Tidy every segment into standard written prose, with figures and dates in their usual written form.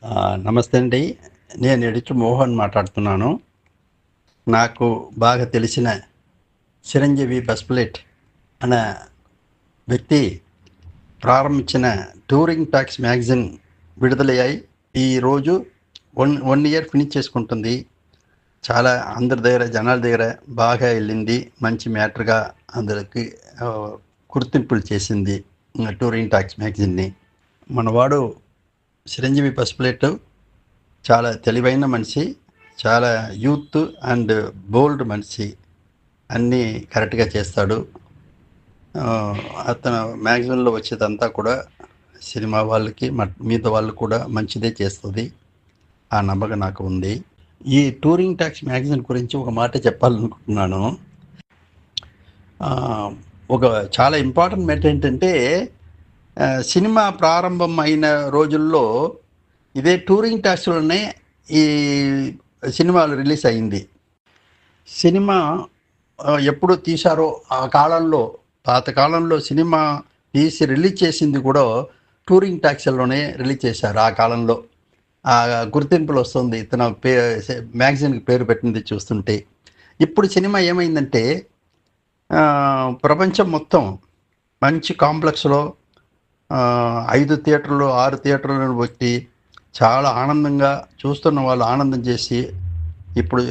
నమస్తే అండి. నేను ఎడిటర్ మోహన్ మాట్లాడుతున్నాను. నాకు బాగా తెలిసిన చిరంజీవి బస్ప్లేట్ అనే వ్యక్తి ప్రారంభించిన టూరింగ్ టాక్స్ మ్యాగజైన్ విడుదలయ్యాయి. ఈరోజు వన్ ఇయర్ ఫినిష్ చేసుకుంటుంది. చాలా అందరి దగ్గర జనాల దగ్గర బాగా వెళ్ళింది. మంచి మ్యాటర్గా అందరికి గుర్తింపులు చేసింది టూరింగ్ టాక్స్ మ్యాగజైన్ని. మనవాడు చిరంజీవి బస్ప్లేట్ చాలా తెలివైన మనిషి, చాలా యూత్ అండ్ బోల్డ్ మనిషి. అన్నీ కరెక్ట్గా చేస్తాడు. అతను మ్యాగజైన్లో వచ్చేదంతా కూడా సినిమా వాళ్ళకి మిగతా వాళ్ళు కూడా మంచిదే చేస్తుంది. ఆ నమ్మకం నాకు ఉంది. ఈ టూరింగ్ టాక్స్ మ్యాగజైన్ గురించి ఒక మాట చెప్పాలనుకుంటున్నాను. ఒక చాలా ఇంపార్టెంట్ మ్యాటర్ ఏంటంటే, సినిమా ప్రారంభం అయిన రోజుల్లో ఇదే టూరింగ్ టాక్స్లోనే ఈ సినిమాలు రిలీజ్ అయింది. సినిమా ఎప్పుడు తీశారో ఆ కాలంలో, పాతకాలంలో సినిమా తీసి రిలీజ్ చేసింది కూడా టూరింగ్ టాక్సీల్లోనే రిలీజ్ చేశారు. ఆ కాలంలో ఆ గుర్తింపులు వస్తుంది. ఇతను మ్యాగజైన్కి పేరు పెట్టింది చూస్తుంటే. ఇప్పుడు సినిమా ఏమైందంటే, ప్రపంచం మొత్తం మంచి కాంప్లెక్స్లో 5 థియేటర్లు 6 థియేటర్లను పెట్టి చాలా ఆనందంగా చూస్తున్న వాళ్ళు ఆనందం చేసి ఇప్పుడు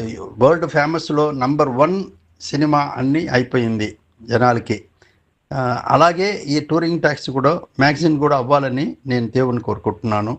వరల్డ్ ఫేమస్లో నంబర్ 1 సినిమా అన్నీ అయిపోయింది జనాలకి. అలాగే ఈ టూరింగ్ టాక్సీ కూడా మ్యాగజైన్ కూడా అవ్వాలని నేను దేవుని కోరుకుంటున్నాను.